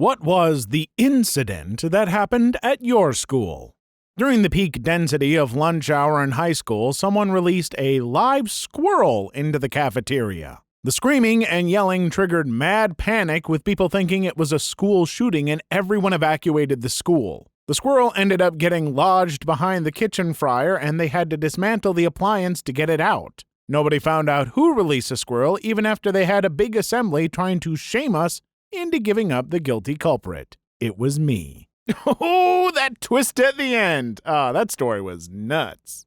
What was the incident that happened at your school? During the peak density of lunch hour in high school, someone released a live squirrel into the cafeteria. The screaming and yelling triggered mad panic, with people thinking it was a school shooting, and everyone evacuated the school. The squirrel ended up getting lodged behind the kitchen fryer, and they had to dismantle the appliance to get it out. Nobody found out who released a squirrel, even after they had a big assembly trying to shame us into giving up the guilty culprit. It was me. Oh, that twist at the end. That story was nuts.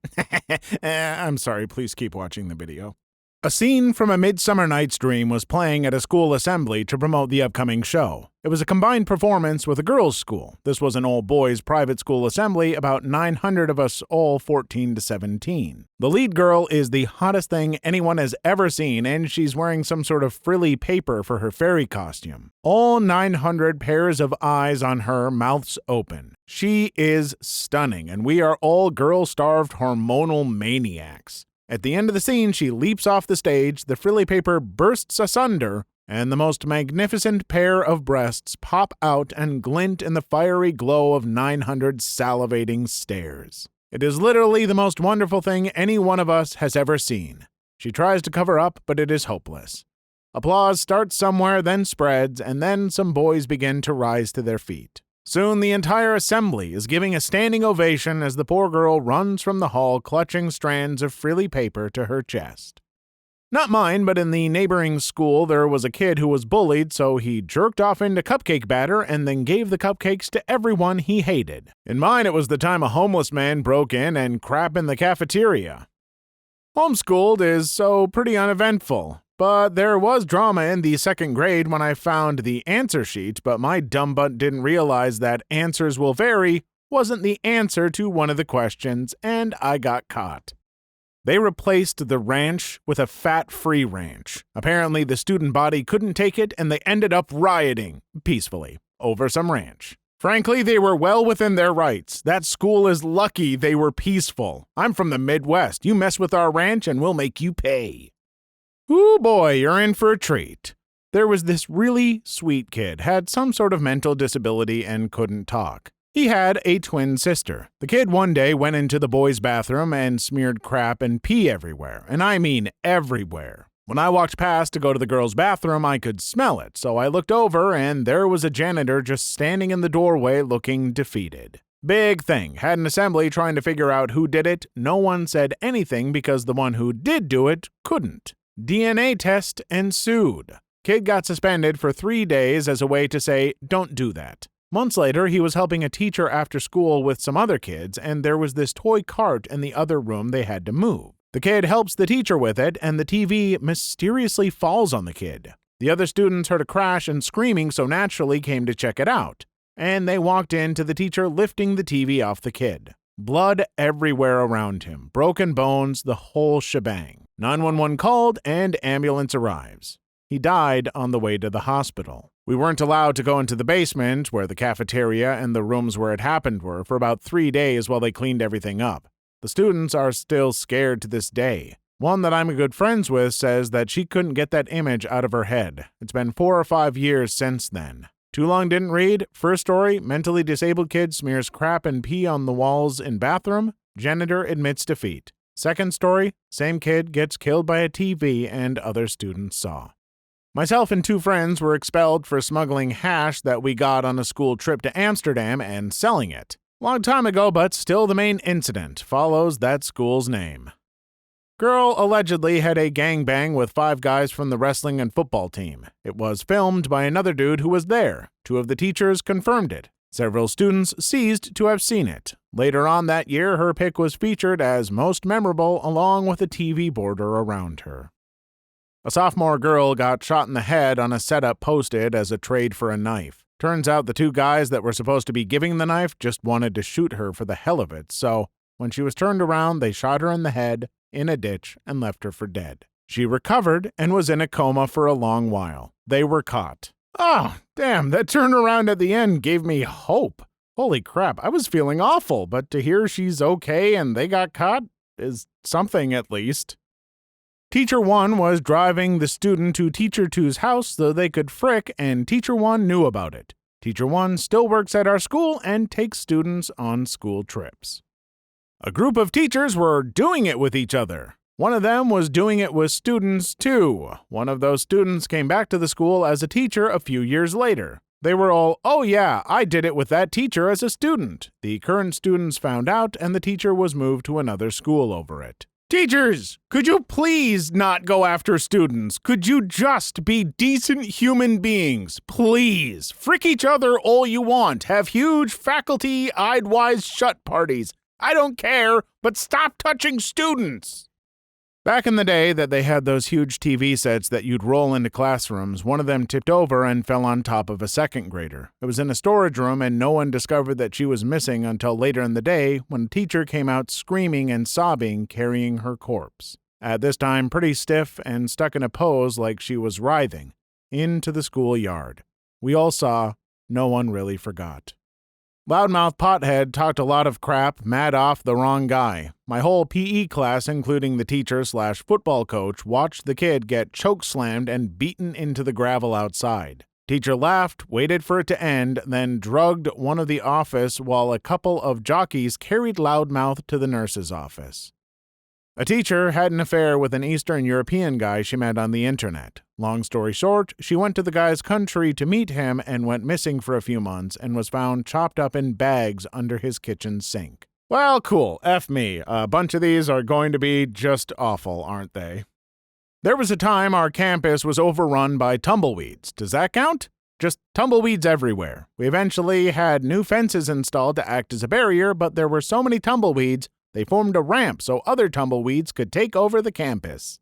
I'm sorry, please keep watching the video. A scene from A Midsummer Night's Dream was playing at a school assembly to promote the upcoming show. It was a combined performance with a girls' school. This was an all-boys private school assembly, about 900 of us, all 14 to 17. The lead girl is the hottest thing anyone has ever seen, and she's wearing some sort of frilly paper for her fairy costume. All 900 pairs of eyes on her, mouths open. She is stunning, and we are all girl-starved hormonal maniacs. At the end of the scene, she leaps off the stage, the frilly paper bursts asunder, and the most magnificent pair of breasts pop out and glint in the fiery glow of 900 salivating stares. It is literally the most wonderful thing any one of us has ever seen. She tries to cover up, but it is hopeless. Applause starts somewhere, then spreads, and then some boys begin to rise to their feet. Soon the entire assembly is giving a standing ovation as the poor girl runs from the hall clutching strands of frilly paper to her chest. Not mine, but in the neighboring school there was a kid who was bullied, so he jerked off into cupcake batter and then gave the cupcakes to everyone he hated. In mine, it was the time a homeless man broke in and crap in the cafeteria. Homeschooled is so pretty uneventful. But there was drama in the second grade when I found the answer sheet, but my dumb butt didn't realize that answers will vary wasn't the answer to one of the questions, and I got caught. They replaced the ranch with a fat-free ranch. Apparently the student body couldn't take it, and they ended up rioting, peacefully, over some ranch. Frankly, they were well within their rights. That school is lucky they were peaceful. I'm from the Midwest. You mess with our ranch and we'll make you pay. Ooh boy, you're in for a treat. There was this really sweet kid, had some sort of mental disability and couldn't talk. He had a twin sister. The kid one day went into the boys' bathroom and smeared crap and pee everywhere, and I mean everywhere. When I walked past to go to the girls' bathroom, I could smell it, so I looked over and there was a janitor just standing in the doorway looking defeated. Big thing. Had an assembly trying to figure out who did it. No one said anything because the one who did do it couldn't. DNA test ensued. Kid got suspended for 3 days as a way to say, don't do that. Months later, he was helping a teacher after school with some other kids, and there was this toy cart in the other room they had to move. The kid helps the teacher with it, and the TV mysteriously falls on the kid. The other students heard a crash and screaming, so naturally came to check it out. And they walked in to the teacher lifting the TV off the kid. Blood everywhere around him, broken bones, the whole shebang. 911 called and ambulance arrives. He died on the way to the hospital. We weren't allowed to go into the basement, where the cafeteria and the rooms where it happened were, for about 3 days while they cleaned everything up. The students are still scared to this day. One that I'm good friends with says that she couldn't get that image out of her head. It's been 4 or 5 years since then. Too long didn't read. First story, mentally disabled kid smears crap and pee on the walls in bathroom. Janitor admits defeat. Second story, same kid gets killed by a TV and other students saw. Myself and 2 friends were expelled for smuggling hash that we got on a school trip to Amsterdam and selling it. Long time ago, but still the main incident follows that school's name. Girl allegedly had a gangbang with 5 guys from the wrestling and football team. It was filmed by another dude who was there. 2 of the teachers confirmed it. Several students seized to have seen it. Later on that year, her pic was featured as most memorable along with a TV border around her. A sophomore girl got shot in the head on a setup posted as a trade for a knife. Turns out the 2 guys that were supposed to be giving the knife just wanted to shoot her for the hell of it, so when she was turned around, they shot her in the head, in a ditch, and left her for dead. She recovered and was in a coma for a long while. They were caught. Oh, damn, that turnaround at the end gave me hope. Holy crap, I was feeling awful, but to hear she's okay and they got caught is something at least. Teacher 1 was driving the student to Teacher 2's house so they could frick, and Teacher 1 knew about it. Teacher 1 still works at our school and takes students on school trips. A group of teachers were doing it with each other. One of them was doing it with students, too. One of those students came back to the school as a teacher a few years later. They were all, "Oh yeah, I did it with that teacher as a student." The current students found out, and the teacher was moved to another school over it. Teachers, could you please not go after students? Could you just be decent human beings? Please. Frick each other all you want. Have huge faculty eyed-wise shut parties. I don't care, but stop touching students. Back in the day that they had those huge TV sets that you'd roll into classrooms, one of them tipped over and fell on top of a second grader. It was in a storage room, and no one discovered that she was missing until later in the day when a teacher came out screaming and sobbing, carrying her corpse. At this time, pretty stiff and stuck in a pose like she was writhing, into the schoolyard. We all saw, no one really forgot. Loudmouth Pothead talked a lot of crap, mad off the wrong guy. My whole PE class, including the teacher/football coach, watched the kid get chokeslammed and beaten into the gravel outside. Teacher laughed, waited for it to end, then drugged one of the office while a couple of jockeys carried Loudmouth to the nurse's office. A teacher had an affair with an Eastern European guy she met on the internet. Long story short, she went to the guy's country to meet him and went missing for a few months and was found chopped up in bags under his kitchen sink. Well, cool. F me. A bunch of these are going to be just awful, aren't they? There was a time our campus was overrun by tumbleweeds. Does that count? Just tumbleweeds everywhere. We eventually had new fences installed to act as a barrier, but there were so many tumbleweeds, they formed a ramp so other tumbleweeds could take over the campus.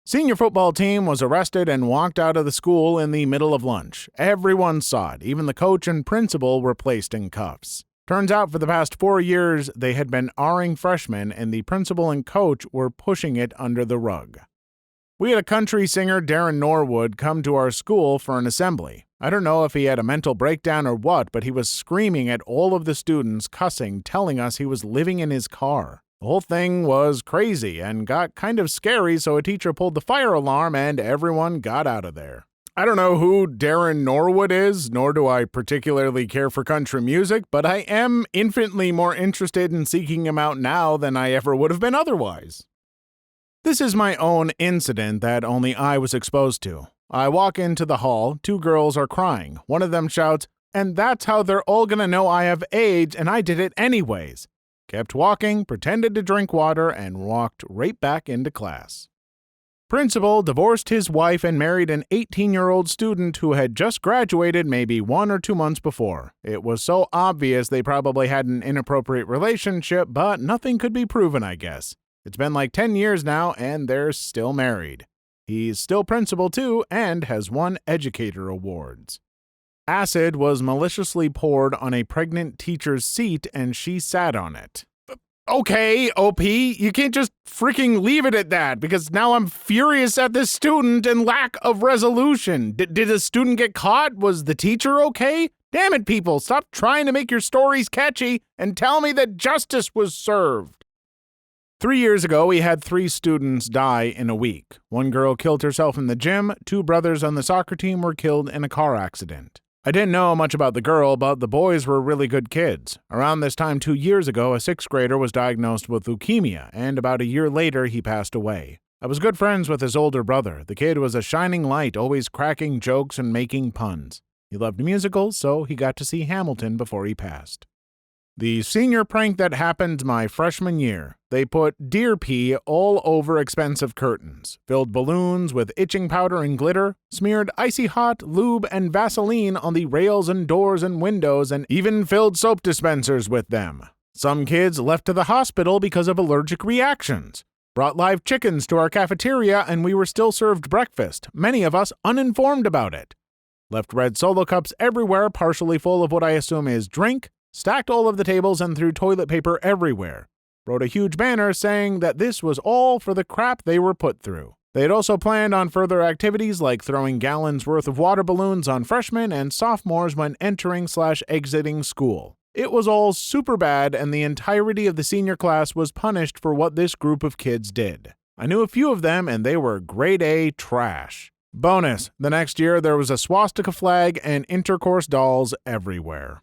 Senior football team was arrested and walked out of the school in the middle of lunch. Everyone saw it. Even the coach and principal were placed in cuffs. Turns out for the past 4 years, they had been R-ing freshmen, and the principal and coach were pushing it under the rug. We had a country singer, Darren Norwood, come to our school for an assembly. I don't know if he had a mental breakdown or what, but he was screaming at all of the students, cussing, telling us he was living in his car. The whole thing was crazy and got kind of scary, so a teacher pulled the fire alarm and everyone got out of there. I don't know who Darren Norwood is, nor do I particularly care for country music, but I am infinitely more interested in seeking him out now than I ever would have been otherwise. This is my own incident that only I was exposed to. I walk into the hall, 2 girls are crying. One of them shouts, "And that's how they're all gonna know I have AIDS, and I did it anyways." Kept walking, pretended to drink water, and walked right back into class. Principal divorced his wife and married an 18-year-old student who had just graduated maybe 1 or 2 months before. It was so obvious they probably had an inappropriate relationship, but nothing could be proven, I guess. It's been like 10 years now, and they're still married. He's still principal, too, and has won educator awards. Acid was maliciously poured on a pregnant teacher's seat, and she sat on it. Okay, OP, you can't just freaking leave it at that, because now I'm furious at this student and lack of resolution. Did the student get caught? Was the teacher okay? Damn it, people, stop trying to make your stories catchy and tell me that justice was served. 3 years ago, we had 3 students die in a week. 1 girl killed herself in the gym. 2 brothers on the soccer team were killed in a car accident. I didn't know much about the girl, but the boys were really good kids. Around this time 2 years ago, a 6th grader was diagnosed with leukemia, and about a year later, he passed away. I was good friends with his older brother. The kid was a shining light, always cracking jokes and making puns. He loved musicals, so he got to see Hamilton before he passed. The senior prank that happened my freshman year. They put deer pee all over expensive curtains, filled balloons with itching powder and glitter, smeared icy hot lube and Vaseline on the rails and doors and windows, and even filled soap dispensers with them. Some kids left to the hospital because of allergic reactions. Brought live chickens to our cafeteria and we were still served breakfast, many of us uninformed about it. Left red Solo cups everywhere, partially full of what I assume is drink, stacked all of the tables and threw toilet paper everywhere. Wrote a huge banner saying that this was all for the crap they were put through. They had also planned on further activities like throwing gallons worth of water balloons on freshmen and sophomores when entering/exiting school. It was all super bad, and the entirety of the senior class was punished for what this group of kids did. I knew a few of them, and they were grade A trash. Bonus, the next year there was a swastika flag and intercourse dolls everywhere.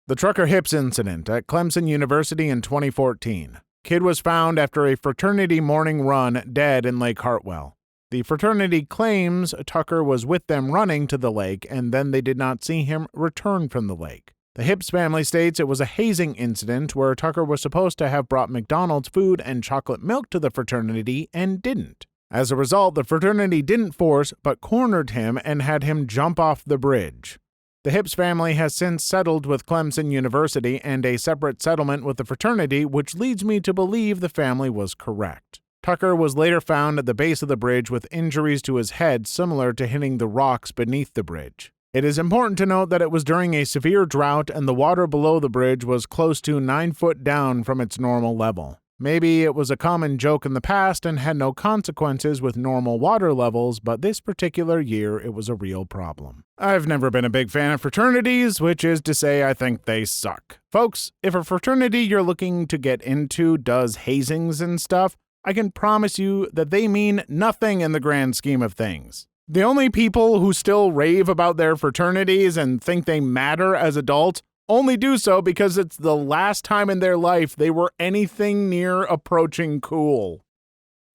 The trucker hips incident at Clemson University in 2014. Kid was found after a fraternity morning run dead in Lake Hartwell. The fraternity claims Tucker was with them running to the lake and then they did not see him return from the lake. The Hips family states it was a hazing incident where Tucker was supposed to have brought McDonald's food and chocolate milk to the fraternity and didn't. As a result, the fraternity didn't force but cornered him and had him jump off the bridge. The Hips family has since settled with Clemson University and a separate settlement with the fraternity, which leads me to believe the family was correct. Tucker was later found at the base of the bridge with injuries to his head similar to hitting the rocks beneath the bridge. It is important to note that it was during a severe drought and the water below the bridge was close to 9 foot down from its normal level. Maybe it was a common joke in the past and had no consequences with normal water levels, but this particular year it was a real problem. I've never been a big fan of fraternities, which is to say I think they suck. Folks, if a fraternity you're looking to get into does hazings and stuff, I can promise you that they mean nothing in the grand scheme of things. The only people who still rave about their fraternities and think they matter as adults only do so because it's the last time in their life they were anything near approaching cool.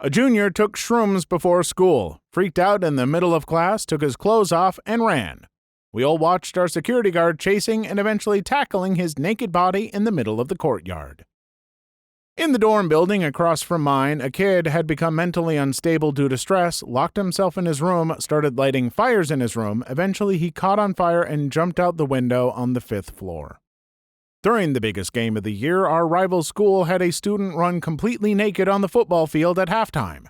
A junior took shrooms before school, freaked out in the middle of class, took his clothes off, and ran. We all watched our security guard chasing and eventually tackling his naked body in the middle of the courtyard. In the dorm building across from mine, a kid had become mentally unstable due to stress, locked himself in his room, started lighting fires in his room. Eventually, he caught on fire and jumped out the window on the 5th floor. During the biggest game of the year, our rival school had a student run completely naked on the football field at halftime.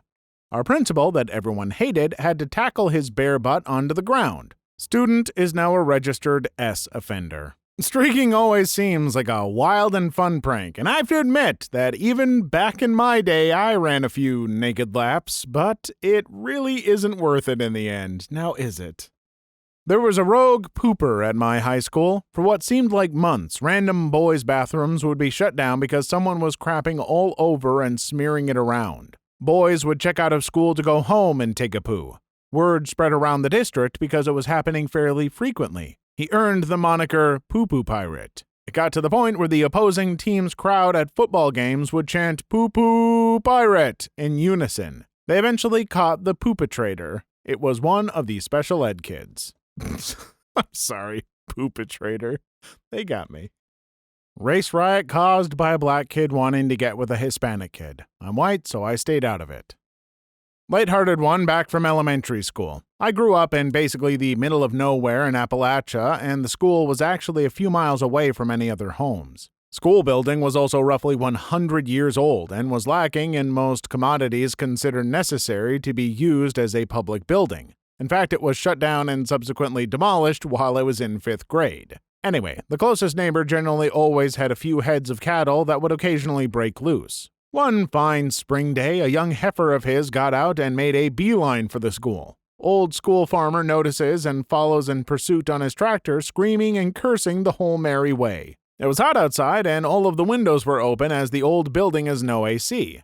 Our principal, that everyone hated, had to tackle his bare butt onto the ground. Student is now a registered S offender. Streaking always seems like a wild and fun prank, and I have to admit that even back in my day I ran a few naked laps, but it really isn't worth it in the end, now is it? There was a rogue pooper at my high school. For what seemed like months, random boys' bathrooms would be shut down because someone was crapping all over and smearing it around. Boys would check out of school to go home and take a poo. Word spread around the district because it was happening fairly frequently. He earned the moniker Poo-Poo Pirate. It got to the point where the opposing team's crowd at football games would chant Poo-Poo Pirate in unison. They eventually caught the poopatrator. It was one of the special ed kids. I'm sorry, poopatrator. They got me. Race riot caused by a black kid wanting to get with a Hispanic kid. I'm white, so I stayed out of it. Lighthearted one back from elementary school. I grew up in basically the middle of nowhere in Appalachia, and the school was actually a few miles away from any other homes. School building was also roughly 100 years old and was lacking in most commodities considered necessary to be used as a public building. In fact, it was shut down and subsequently demolished while I was in 5th grade. Anyway, the closest neighbor generally always had a few heads of cattle that would occasionally break loose. One fine spring day, a young heifer of his got out and made a beeline for the school. Old school farmer notices and follows in pursuit on his tractor, screaming and cursing the whole merry way. It was hot outside and all of the windows were open as the old building has no AC.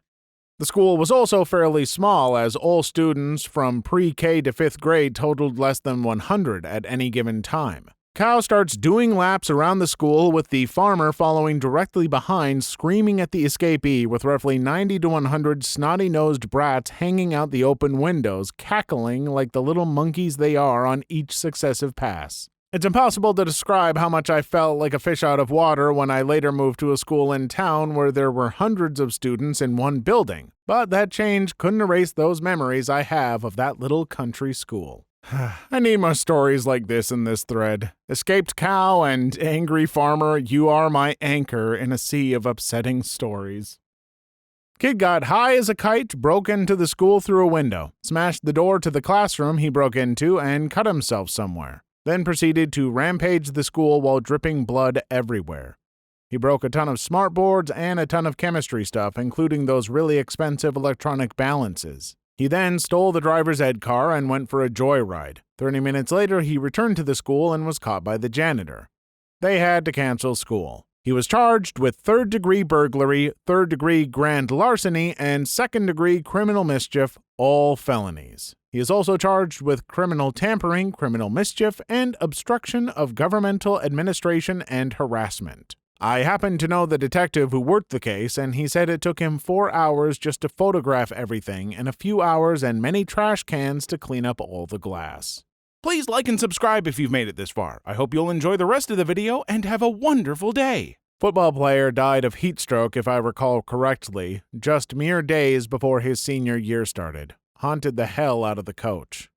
The school was also fairly small as all students from pre-K to 5th grade totaled less than 100 at any given time. Cow starts doing laps around the school with the farmer following directly behind, screaming at the escapee with roughly 90 to 100 snotty-nosed brats hanging out the open windows, cackling like the little monkeys they are on each successive pass. It's impossible to describe how much I felt like a fish out of water when I later moved to a school in town where there were hundreds of students in one building, but that change couldn't erase those memories I have of that little country school. I need more stories like this in this thread. Escaped cow and angry farmer, you are my anchor in a sea of upsetting stories. Kid got high as a kite, broke into the school through a window, smashed the door to the classroom he broke into, and cut himself somewhere. Then proceeded to rampage the school while dripping blood everywhere. He broke a ton of smartboards and a ton of chemistry stuff, including those really expensive electronic balances. He then stole the driver's ed car and went for a joyride. 30 minutes later, he returned to the school and was caught by the janitor. They had to cancel school. He was charged with 3rd-degree burglary, 3rd-degree grand larceny, and 2nd-degree criminal mischief, all felonies. He is also charged with criminal tampering, criminal mischief, and obstruction of governmental administration and harassment. I happen to know the detective who worked the case, and he said it took him 4 hours just to photograph everything and a few hours and many trash cans to clean up all the glass. Please like and subscribe if you've made it this far. I hope you'll enjoy the rest of the video and have a wonderful day. Football player died of heat stroke, if I recall correctly, just mere days before his senior year started. Haunted the hell out of the coach.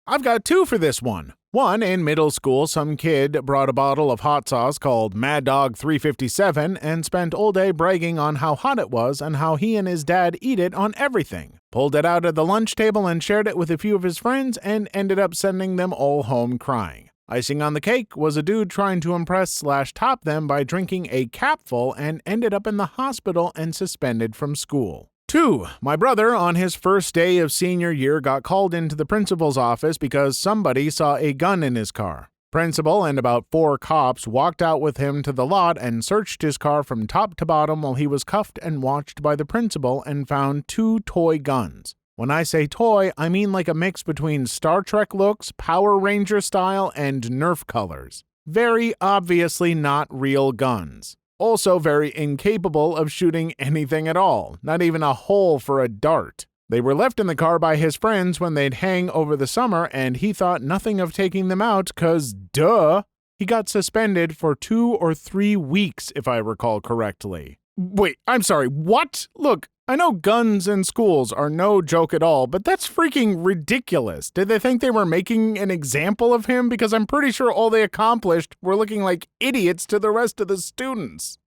I've got 2 for this one. One, in middle school, some kid brought a bottle of hot sauce called Mad Dog 357 and spent all day bragging on how hot it was and how he and his dad eat it on everything. Pulled it out at the lunch table and shared it with a few of his friends and ended up sending them all home crying. Icing on the cake was a dude trying to impress/top them by drinking a capful and ended up in the hospital and suspended from school. 2. My brother, on his first day of senior year, got called into the principal's office because somebody saw a gun in his car. Principal and about 4 cops walked out with him to the lot and searched his car from top to bottom while he was cuffed and watched by the principal and found 2 toy guns. When I say toy, I mean like a mix between Star Trek looks, Power Ranger style, and Nerf colors. Very obviously not real guns. Also very incapable of shooting anything at all, not even a hole for a dart. They were left in the car by his friends when they'd hang over the summer, and he thought nothing of taking them out 'cause duh. He got suspended for 2 or 3 weeks, if I recall correctly. Wait, I'm sorry, what? Look, I know guns in schools are no joke at all, but that's freaking ridiculous. Did they think they were making an example of him? Because I'm pretty sure all they accomplished were looking like idiots to the rest of the students.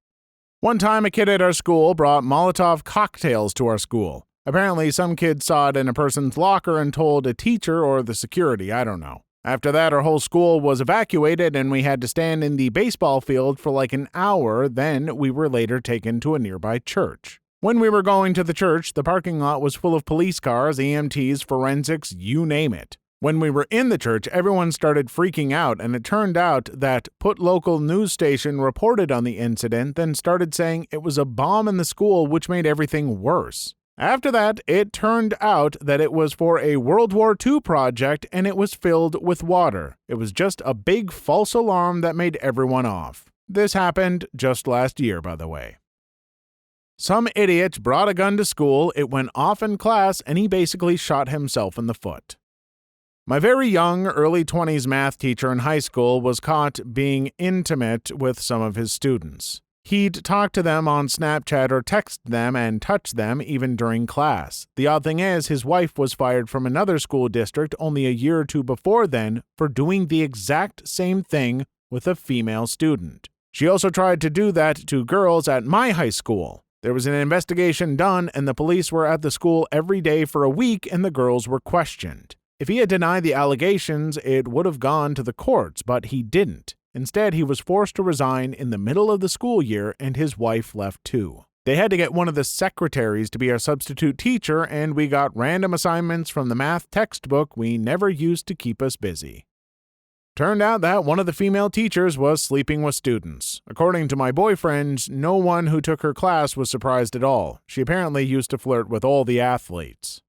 One time, a kid at our school brought Molotov cocktails to our school. Apparently, some kid saw it in a person's locker and told a teacher or the security, I don't know. After that, our whole school was evacuated and we had to stand in the baseball field for like an hour. Then we were later taken to a nearby church. When we were going to the church, the parking lot was full of police cars, EMTs, forensics, you name it. When we were in the church, everyone started freaking out, and it turned out that Put Local news station reported on the incident, then started saying it was a bomb in the school, which made everything worse. After that, it turned out that it was for a World War II project, and it was filled with water. It was just a big false alarm that made everyone off. This happened just last year, by the way. Some idiot brought a gun to school, it went off in class, and he basically shot himself in the foot. My very young, early 20s math teacher in high school was caught being intimate with some of his students. He'd talk to them on Snapchat or text them and touch them even during class. The odd thing is, his wife was fired from another school district only a year or 2 before then for doing the exact same thing with a female student. She also tried to do that to girls at my high school. There was an investigation done, and the police were at the school every day for a week, and the girls were questioned. If he had denied the allegations, it would have gone to the courts, but he didn't. Instead, he was forced to resign in the middle of the school year, and his wife left too. They had to get one of the secretaries to be our substitute teacher, and we got random assignments from the math textbook we never used to keep us busy. Turned out that one of the female teachers was sleeping with students. According to my boyfriend, no one who took her class was surprised at all. She apparently used to flirt with all the athletes.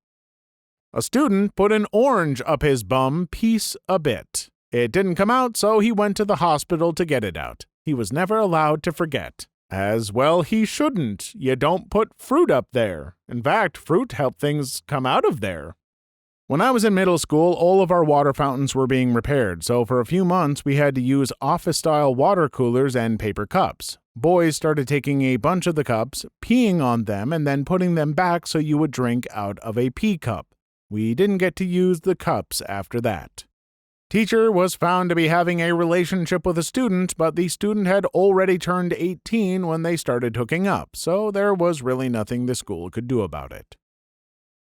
A student put an orange up his bum piece a bit. It didn't come out, so he went to the hospital to get it out. He was never allowed to forget. As well he shouldn't. You don't put fruit up there. In fact, fruit help things come out of there. When I was in middle school, all of our water fountains were being repaired, so for a few months we had to use office-style water coolers and paper cups. Boys started taking a bunch of the cups, peeing on them, and then putting them back so you would drink out of a pee cup. We didn't get to use the cups after that. Teacher was found to be having a relationship with a student, but the student had already turned 18 when they started hooking up, so there was really nothing the school could do about it.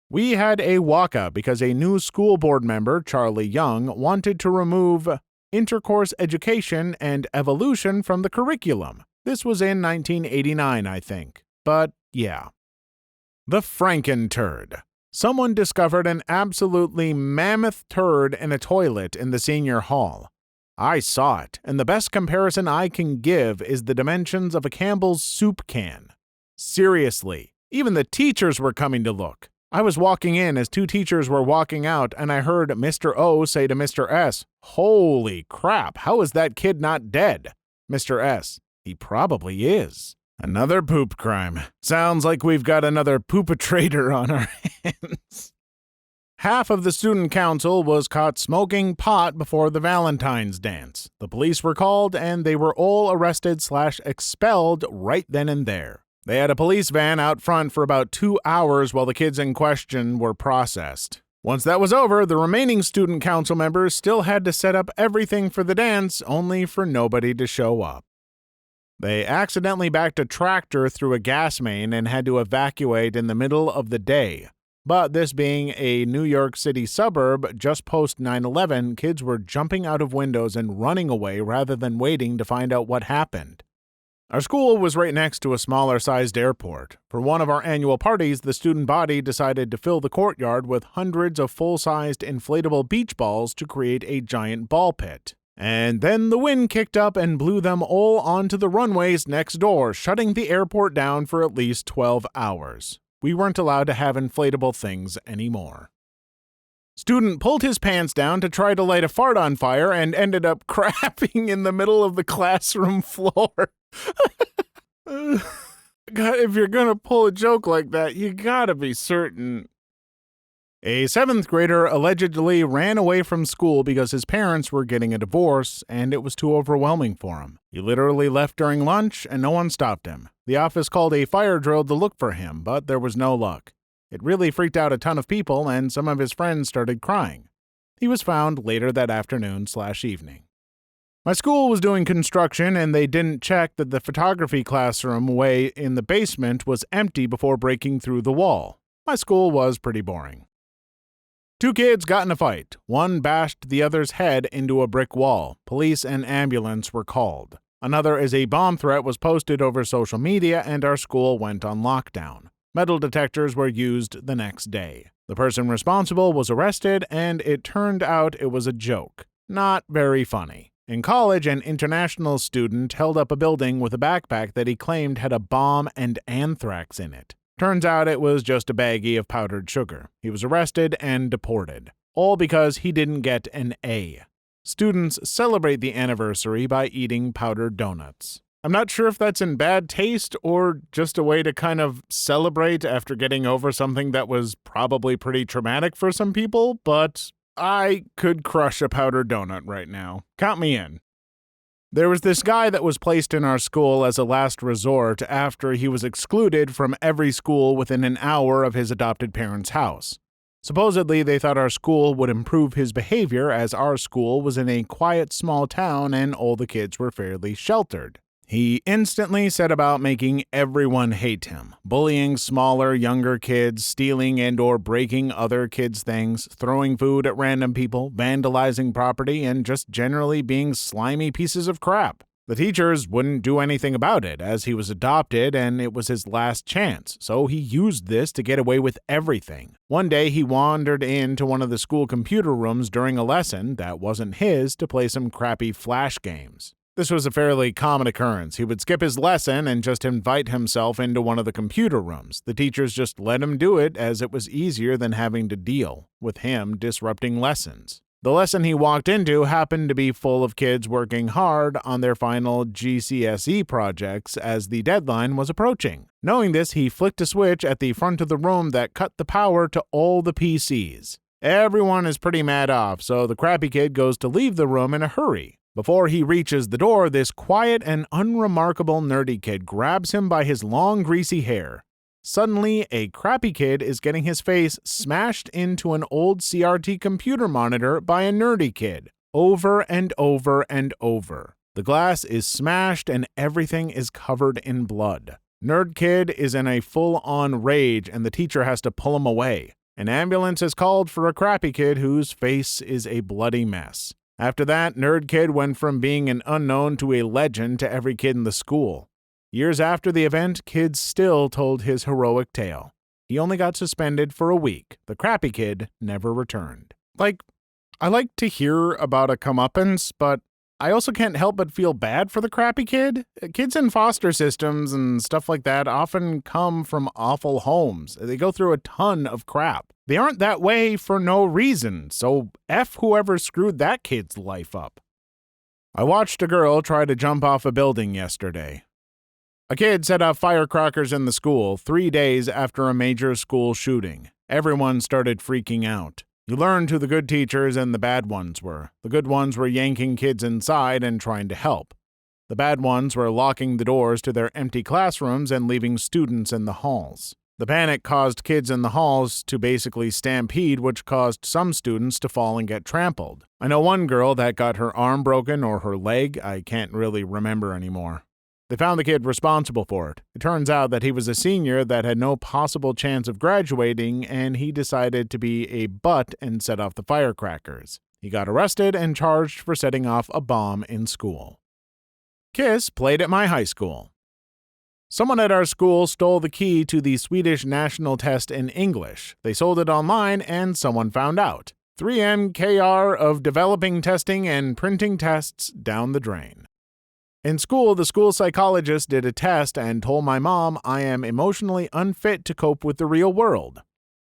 We had a walkout because a new school board member, Charlie Young, wanted to remove intercourse education and evolution from the curriculum. This was in 1989, I think. But yeah. The Franken-turd. Someone discovered an absolutely mammoth turd in a toilet in the senior hall. I saw it, and the best comparison I can give is the dimensions of a Campbell's soup can. Seriously, even the teachers were coming to look. I was walking in as two teachers were walking out, and I heard Mr. O say to Mr. S, "Holy crap, how is that kid not dead?" Mr. S, "He probably is." Another poop crime. Sounds like we've got another poopatrator on our hands. Half of the student council was caught smoking pot before the Valentine's dance. The police were called, and they were all arrested/expelled right then and there. They had a police van out front for about 2 hours while the kids in question were processed. Once that was over, the remaining student council members still had to set up everything for the dance, only for nobody to show up. They accidentally backed a tractor through a gas main and had to evacuate in the middle of the day. But this being a New York City suburb, just post 9/11, kids were jumping out of windows and running away rather than waiting to find out what happened. Our school was right next to a smaller-sized airport. For one of our annual parties, the student body decided to fill the courtyard with hundreds of full-sized inflatable beach balls to create a giant ball pit. And then the wind kicked up and blew them all onto the runways next door, shutting the airport down for at least 12 hours. We weren't allowed to have inflatable things anymore. Student pulled his pants down to try to light a fart on fire and ended up crapping in the middle of the classroom floor. God, if you're gonna pull a joke like that, you gotta be certain. A 7th grader allegedly ran away from school because his parents were getting a divorce and it was too overwhelming for him. He literally left during lunch and no one stopped him. The office called a fire drill to look for him, but there was no luck. It really freaked out a ton of people, and some of his friends started crying. He was found later that afternoon/evening. My school was doing construction, and they didn't check that the photography classroom way in the basement was empty before breaking through the wall. My school was pretty boring. 2 kids got in a fight. One bashed the other's head into a brick wall. Police and ambulance were called. Another is a bomb threat was posted over social media, and our school went on lockdown. Metal detectors were used the next day. The person responsible was arrested, and it turned out it was a joke. Not very funny. In college, an international student held up a building with a backpack that he claimed had a bomb and anthrax in it. Turns out it was just a baggie of powdered sugar. He was arrested and deported. All because he didn't get an A. Students celebrate the anniversary by eating powdered donuts. I'm not sure if that's in bad taste or just a way to kind of celebrate after getting over something that was probably pretty traumatic for some people, but I could crush a powdered donut right now. Count me in. There was this guy that was placed in our school as a last resort after he was excluded from every school within an hour of his adopted parents' house. Supposedly, they thought our school would improve his behavior as our school was in a quiet small town and all the kids were fairly sheltered. He instantly set about making everyone hate him, bullying smaller, younger kids, stealing and/or breaking other kids' things, throwing food at random people, vandalizing property, and just generally being slimy pieces of crap. The teachers wouldn't do anything about it, as he was adopted and it was his last chance, so he used this to get away with everything. One day, he wandered into one of the school computer rooms during a lesson that wasn't his to play some crappy flash games. This was a fairly common occurrence. He would skip his lesson and just invite himself into one of the computer rooms. The teachers just let him do it as it was easier than having to deal with him disrupting lessons. The lesson he walked into happened to be full of kids working hard on their final GCSE projects as the deadline was approaching. Knowing this, he flicked a switch at the front of the room that cut the power to all the PCs. Everyone is pretty mad off, so the crappy kid goes to leave the room in a hurry. Before he reaches the door, this quiet and unremarkable nerdy kid grabs him by his long, greasy hair. Suddenly, a crappy kid is getting his face smashed into an old CRT computer monitor by a nerdy kid, over and over and over. The glass is smashed and everything is covered in blood. Nerd kid is in a full-on rage and the teacher has to pull him away. An ambulance is called for a crappy kid whose face is a bloody mess. After that, Nerd Kid went from being an unknown to a legend to every kid in the school. Years after the event, kids still told his heroic tale. He only got suspended for a week. The crappy kid never returned. I like to hear about a comeuppance, but I also can't help but feel bad for the crappy kid. Kids in foster systems and stuff like that often come from awful homes. They go through a ton of crap. They aren't that way for no reason, so F whoever screwed that kid's life up. I watched a girl try to jump off a building yesterday. A kid set off firecrackers in the school 3 days after a major school shooting. Everyone started freaking out. You learned who the good teachers and the bad ones were. The good ones were yanking kids inside and trying to help. The bad ones were locking the doors to their empty classrooms and leaving students in the halls. The panic caused kids in the halls to basically stampede, which caused some students to fall and get trampled. I know one girl that got her arm broken or her leg. I can't really remember anymore. They found the kid responsible for it. It turns out that he was a senior that had no possible chance of graduating, and he decided to be a butt and set off the firecrackers. He got arrested and charged for setting off a bomb in school. Kiss played at my high school. Someone at our school stole the key to the Swedish national test in English. They sold it online, and someone found out. 3M KR of developing testing and printing tests down the drain. In school, the school psychologist did a test and told my mom I am emotionally unfit to cope with the real world.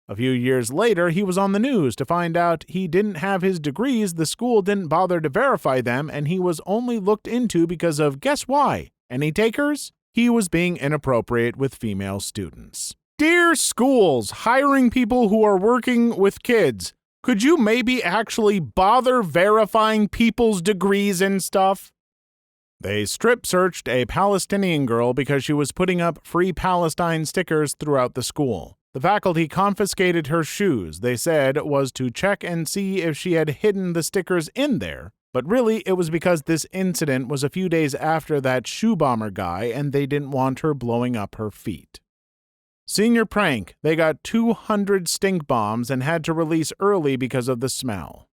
A few years later, he was on the news to find out he didn't have his degrees, the school didn't bother to verify them, and he was only looked into because of, guess why? Any takers? He was being inappropriate with female students. Dear schools hiring people who are working with kids, could you maybe actually bother verifying people's degrees and stuff? They strip-searched a Palestinian girl because she was putting up Free Palestine stickers throughout the school. The faculty confiscated her shoes, they said, was to check and see if she had hidden the stickers in there. But really, it was because this incident was a few days after that shoe bomber guy and they didn't want her blowing up her feet. Senior prank, they got 200 stink bombs and had to release early because of the smell.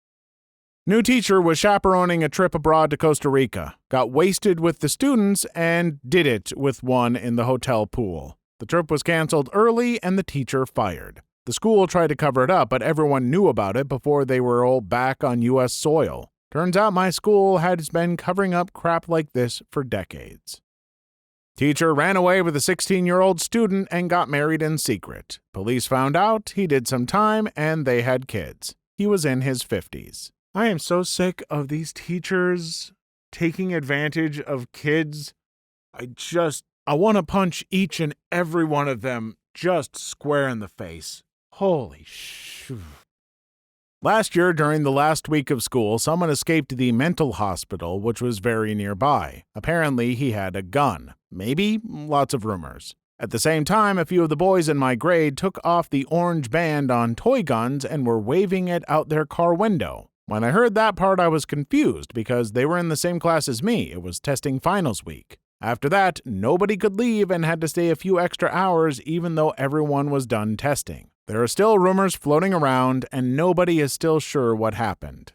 New teacher was chaperoning a trip abroad to Costa Rica, got wasted with the students, and did it with one in the hotel pool. The trip was canceled early and the teacher fired. The school tried to cover it up, but everyone knew about it before they were all back on U.S. soil. Turns out my school has been covering up crap like this for decades. Teacher ran away with a 16-year-old student and got married in secret. Police found out, he did some time, and they had kids. He was in his 50s. I am so sick of these teachers taking advantage of kids. I want to punch each and every one of them just square in the face. Holy shit. Last year, during the last week of school, someone escaped the mental hospital, which was very nearby. Apparently, he had a gun. Maybe? Lots of rumors. At the same time, a few of the boys in my grade took off the orange band on toy guns and were waving it out their car window. When I heard that part, I was confused because they were in the same class as me. It was testing finals week. After that, nobody could leave and had to stay a few extra hours even though everyone was done testing. There are still rumors floating around, and nobody is still sure what happened.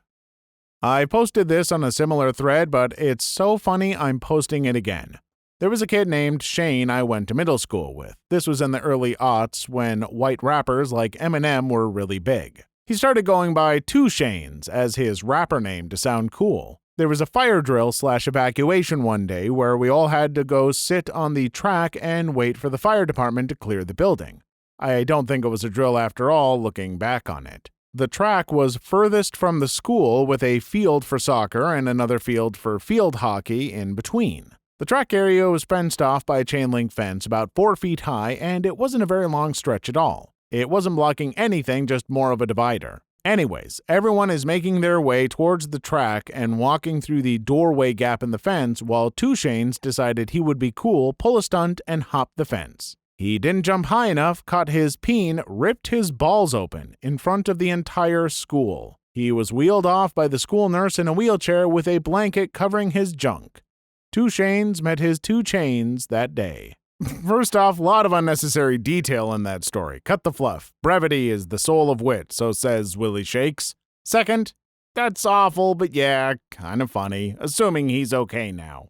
I posted this on a similar thread, but it's so funny I'm posting it again. There was a kid named Shane I went to middle school with. This was in the early aughts when white rappers like Eminem were really big. He started going by Two Shanes as his rapper name to sound cool. There was a fire drill/evacuation one day where we all had to go sit on the track and wait for the fire department to clear the building. I don't think it was a drill after all, looking back on it. The track was furthest from the school with a field for soccer and another field for field hockey in between. The track area was fenced off by a chain link fence about 4 feet high, and it wasn't a very long stretch at all. It wasn't blocking anything, just more of a divider. Anyways, everyone is making their way towards the track and walking through the doorway gap in the fence while Two Shanes decided he would be cool, pull a stunt, and hop the fence. He didn't jump high enough, caught his peen, ripped his balls open in front of the entire school. He was wheeled off by the school nurse in a wheelchair with a blanket covering his junk. Two Shanes met his 2 chains that day. First off, a lot of unnecessary detail in that story. Cut the fluff. Brevity is the soul of wit, so says Willie Shakes. Second, that's awful, but yeah, kind of funny, assuming he's okay now.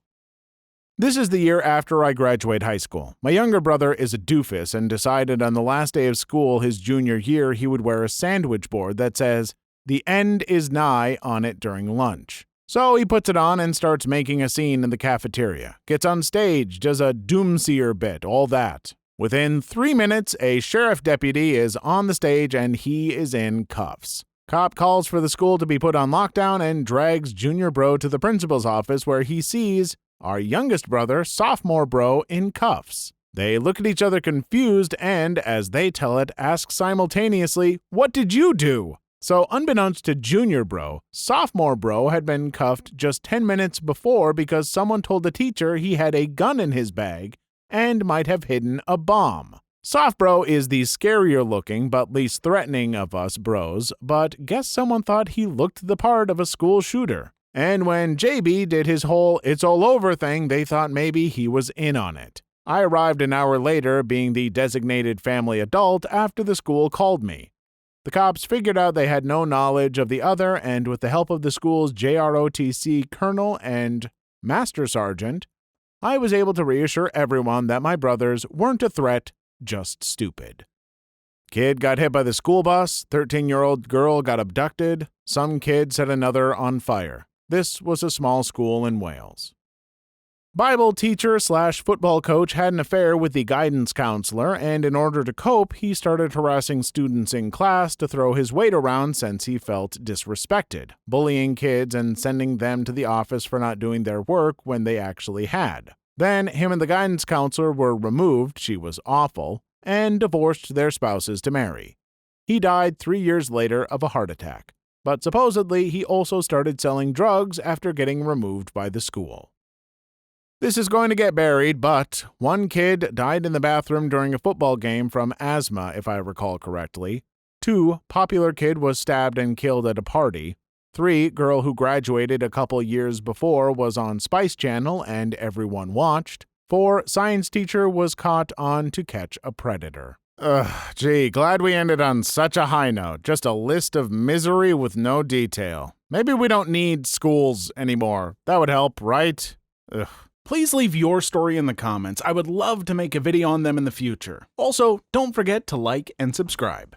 This is the year after I graduate high school. My younger brother is a doofus and decided on the last day of school his junior year he would wear a sandwich board that says, "The end is nigh" on it during lunch. So he puts it on and starts making a scene in the cafeteria. Gets on stage, does a doomseer bit, all that. Within 3 minutes, a sheriff deputy is on the stage and he is in cuffs. Cop calls for the school to be put on lockdown and drags Junior Bro to the principal's office where he sees our youngest brother, Sophomore Bro, in cuffs. They look at each other confused and, as they tell it, ask simultaneously, "What did you do?" So unbeknownst to Junior Bro, Sophomore Bro had been cuffed just 10 minutes before because someone told the teacher he had a gun in his bag and might have hidden a bomb. Soph Bro is the scarier looking but least threatening of us bros, but guess someone thought he looked the part of a school shooter. And when JB did his whole "it's all over" thing, they thought maybe he was in on it. I arrived an hour later, being the designated family adult, after the school called me. The cops figured out they had no knowledge of the other, and with the help of the school's JROTC colonel and master sergeant, I was able to reassure everyone that my brothers weren't a threat, just stupid. Kid got hit by the school bus, 13-year-old girl got abducted, some kid set another on fire. This was a small school in Wales. Bible teacher/football coach had an affair with the guidance counselor, and in order to cope, he started harassing students in class to throw his weight around since he felt disrespected, bullying kids and sending them to the office for not doing their work when they actually had. Then him and the guidance counselor were removed, she was awful, and divorced their spouses to marry. He died 3 years later of a heart attack, but supposedly he also started selling drugs after getting removed by the school. This is going to get buried, but one kid died in the bathroom during a football game from asthma, if I recall correctly. 2, popular kid was stabbed and killed at a party. 3, girl who graduated a couple years before was on Spice Channel and everyone watched. 4, science teacher was caught on To Catch a Predator. Gee, glad we ended on such a high note. Just a list of misery with no detail. Maybe we don't need schools anymore. That would help, right? Ugh. Please leave your story in the comments. I would love to make a video on them in the future. Also, don't forget to like and subscribe.